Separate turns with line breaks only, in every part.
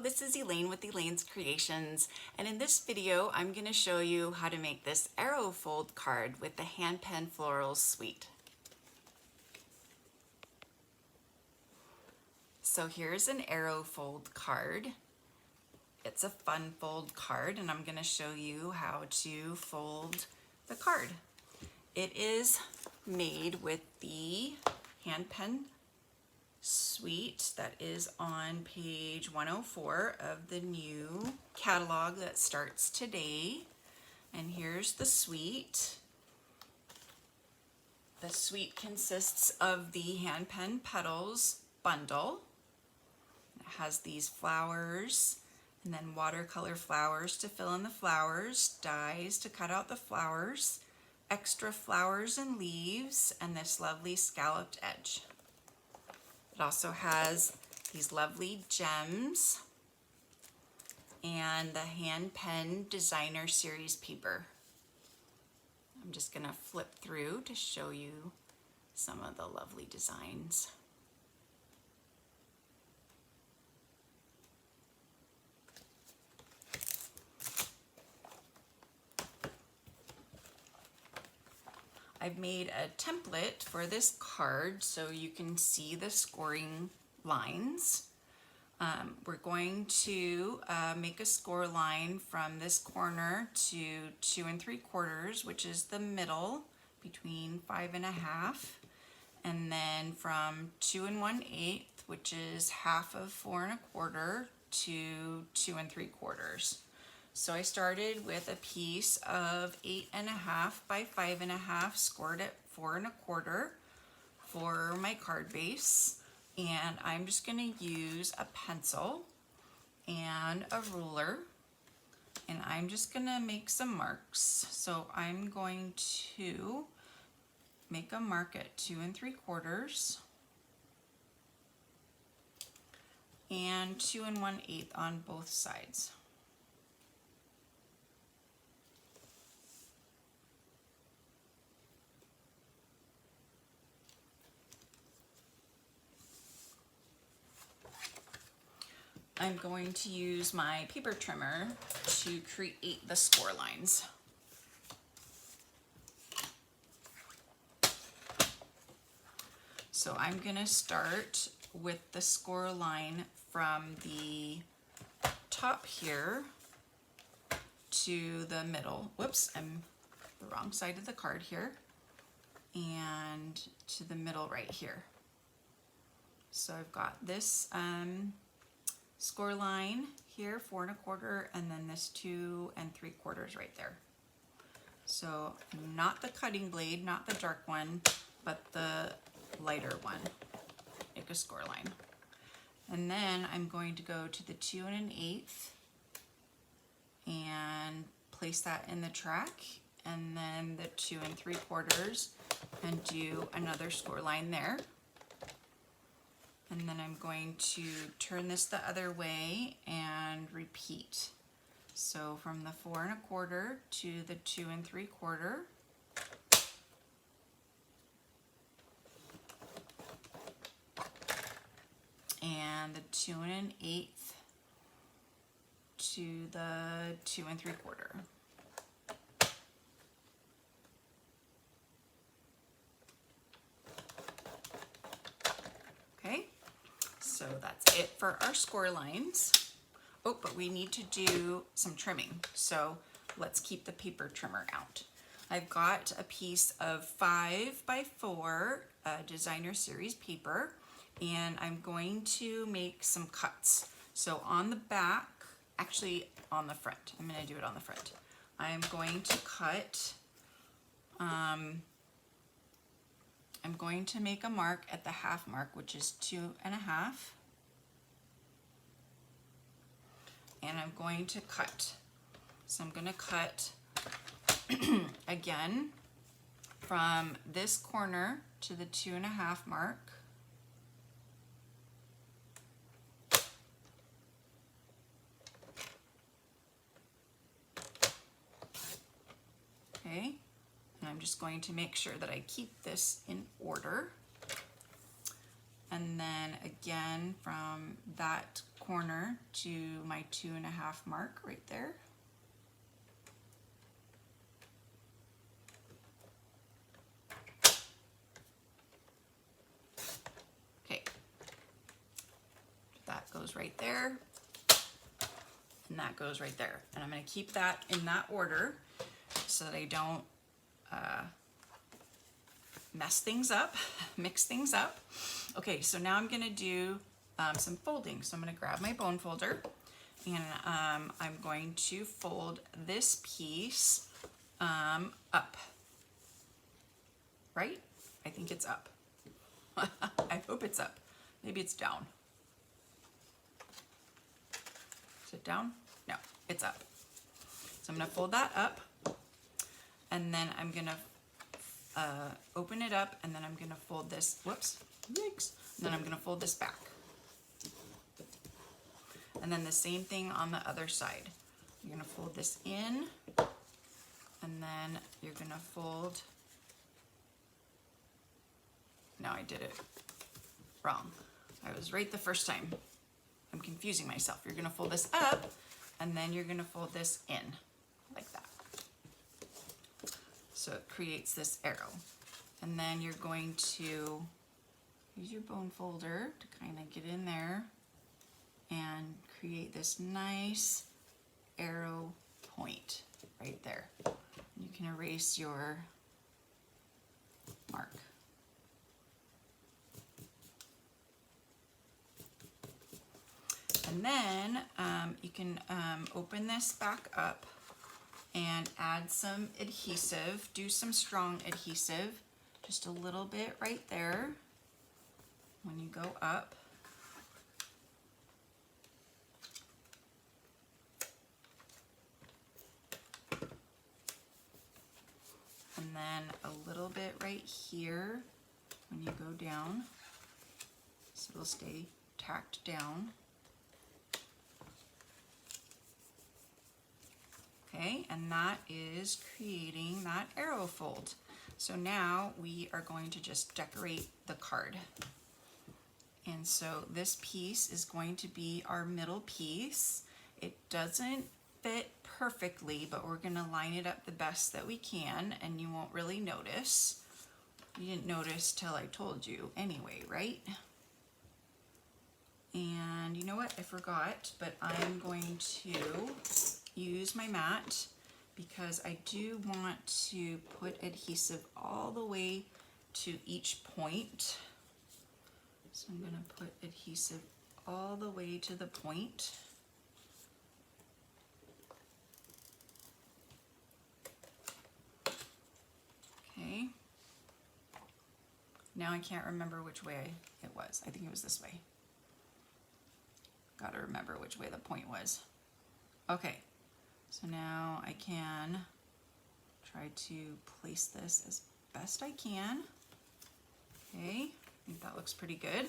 this is Elaine with Elaine's Creations, and in this video I'm going to show you how to make this arrow fold card with the Hand-Penned Florals suite. So here's an arrow fold card. It's a fun fold card, and I'm going to show you how to fold the card. It is made with the Hand-Penned suite that is on page 104 of the new catalog that starts today. And here's the suite. The suite consists of the Hand-Penned Petals bundle. It has these flowers and then watercolor flowers to fill in the flowers, dies to cut out the flowers, extra flowers and leaves, and this lovely scalloped edge. It also has these lovely gems and the Hand-Penned Designer Series paper. I'm just going to flip through to show you some of the lovely designs. I've made a template for this card so you can see the scoring lines. We're going to make a score line from this corner to 2 3/4, which is the middle between 5 1/2, and then from 2 1/8, which is half of 4 1/4, to 2 3/4. So I started with a piece of 8 1/2 by 5 1/2, scored at 4 1/4 for my card base. And I'm just going to use a pencil and a ruler, and I'm just going to make some marks. So I'm going to make a mark at 2 3/4 and 2 1/8 on both sides. I'm going to use my paper trimmer to create the score lines. So I'm going to start with the score line from the top here to the middle. Whoops, I'm the wrong side of the card here. And to the middle right here. So I've got this score line here, 4 1/4, and then this 2 3/4 right there. So not the cutting blade, not the dark one, but the lighter one. Make a score line. And then I'm going to go to the 2 1/8 and place that in the track, and then the 2 3/4, and do another score line there. And then I'm going to turn this the other way and repeat. So from the 4 1/4 to the 2 3/4. And the 2 1/8 to the 2 3/4. Okay. So that's it for our score lines. Oh, but we need to do some trimming. So let's keep the paper trimmer out. I've got a piece of 5 by 4 Designer Series paper, and I'm going to make some cuts. So on the back, actually on the front, I'm going to do it on the front. I'm going to cut, I'm going to make a mark at the half mark, which is 2 1/2. And I'm going to cut. So I'm going to cut again from this corner to the 2 1/2 mark. Okay. And I'm just going to make sure that I keep this in order. and then again from that corner to my 2.5 mark right there. Okay, that goes right there, and that goes right there. And I'm going to keep that in that order so that I don't mess things up, mix things up. Okay, so now I'm going to do some folding. So I'm going to grab my bone folder, and I'm going to fold this piece up. Right? I think it's up. I hope it's up. Maybe it's down. Is it down? No, it's up. So I'm going to fold that up, and then I'm going to open it up, and then I'm going to fold this, whoops, yikes, and then I'm going to fold this back. And then the same thing on the other side. You're going to fold this in, and then you're going to fold, no, I did it wrong. I was right the first time. I'm confusing myself. You're going to fold this up, and then you're going to fold this in, like that. So it creates this arrow. And then you're going to use your bone folder to kind of get in there and create this nice arrow point right there. You can erase your mark. And then you can open this back up and add some adhesive. Do some strong adhesive, just a little bit right there when you go up. And then a little bit right here when you go down, so it'll stay tacked down. Okay, and that is creating that arrow fold. So now we are going to just decorate the card. And so this piece is going to be our middle piece. It doesn't fit perfectly, but we're going to line it up the best that we can, and you won't really notice. You didn't notice till I told you anyway, right? And you know what? I forgot, but I'm going to use my mat because I do want to put adhesive all the way to each point. So I'm going to put adhesive all the way to the point. Okay. Now I can't remember which way it was. I think it was this way. Got to remember which way the point was. Okay. So now I can try to place this as best I can. Okay, I think that looks pretty good.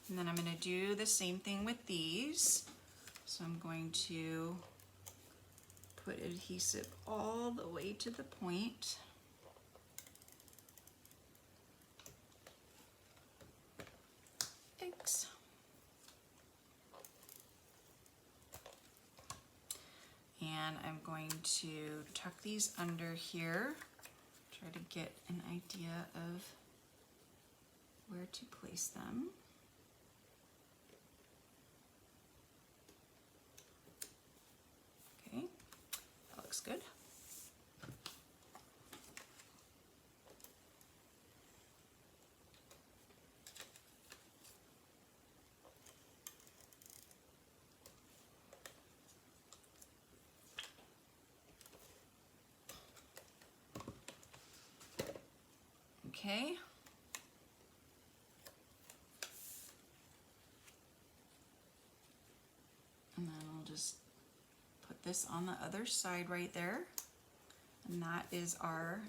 And then I'm going to do the same thing with these. So I'm going to put adhesive all the way to the point. Thanks. And I'm going to tuck these under here, try to get an idea of where to place them. Okay, that looks good. Okay. And then I'll just put this on the other side right there. And that is our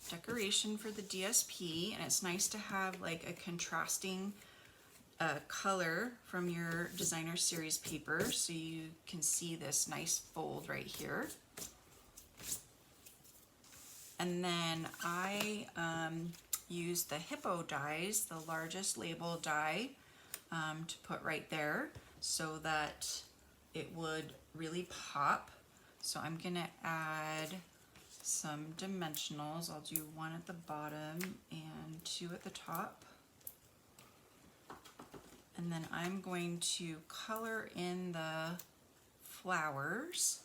decoration for the DSP. And it's nice to have like a contrasting color from your designer series paper so you can see this nice fold right here. And then I use the hippo dies, the largest label die, to put right there so that it would really pop. So I'm gonna add some dimensionals. I'll do one at the bottom and two at the top. And then I'm going to color in the flowers.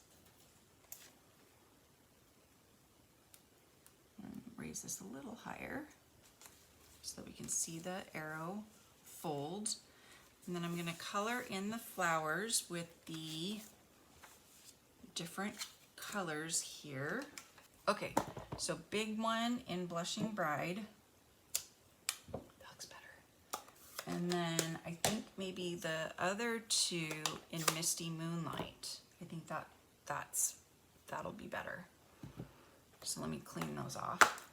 And raise this a little higher so that we can see the arrow fold. And then I'm going to color in the flowers with the different colors here. Okay, so big one in Blushing Bride. That looks better. And then I think maybe the other two in Misty Moonlight. I think that'll be better. So let me clean those off.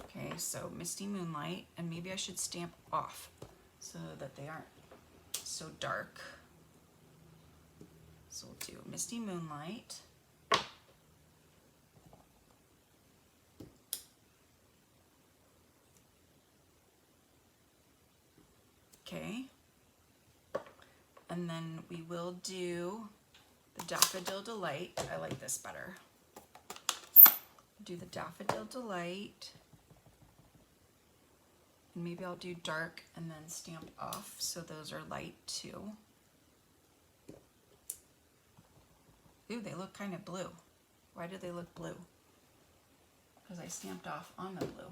Okay, so Misty Moonlight, and maybe I should stamp off so that they aren't so dark. So we'll do Misty Moonlight. Okay. And then we will do the Daffodil Delight. I like this better. Do the Daffodil Delight. And maybe I'll do dark and then stamp off, so those are light too. Ooh, they look kind of blue. Why do they look blue? Because I stamped off on the blue.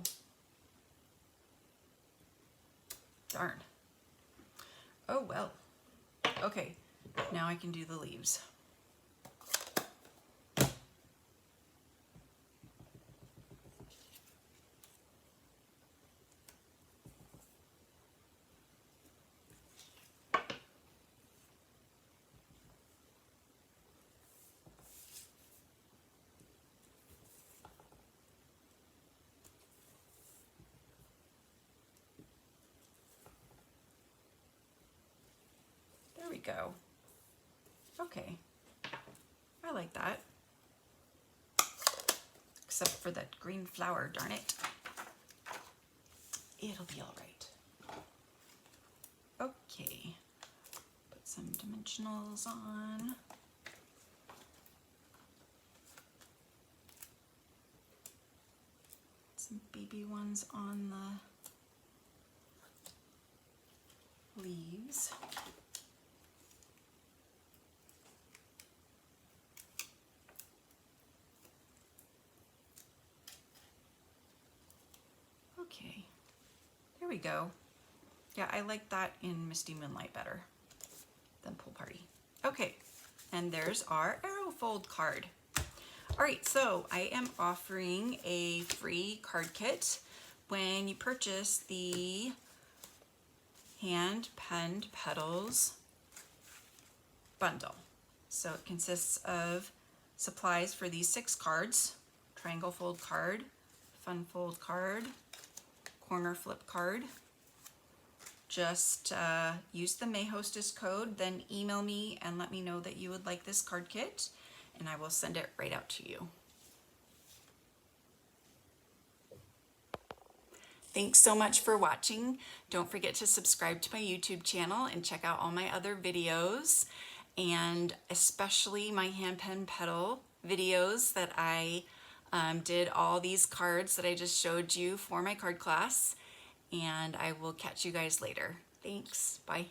Darn. Oh well. Okay, now I can do the leaves. There we go. Okay, I like that. Except for that green flower, darn it. It'll be all right. Okay, put some dimensionals on. Some baby ones on the leaves. Okay, there we go. Yeah, I like that in Misty Moonlight better than Pool Party. Okay, and there's our arrow fold card. All right, so I am offering a free card kit when you purchase the Hand-Penned Petals bundle. So it consists of supplies for these 6 cards: triangle fold card, fun fold card, corner flip card. Just use the May Hostess code, then email me and let me know that you would like this card kit, and I will send it right out to you. Thanks so much for watching. Don't forget to subscribe to my YouTube channel and check out all my other videos, and especially my hand-pen petal videos that I did all these cards that I just showed you for my card class. And I will catch you guys later. Thanks. Bye.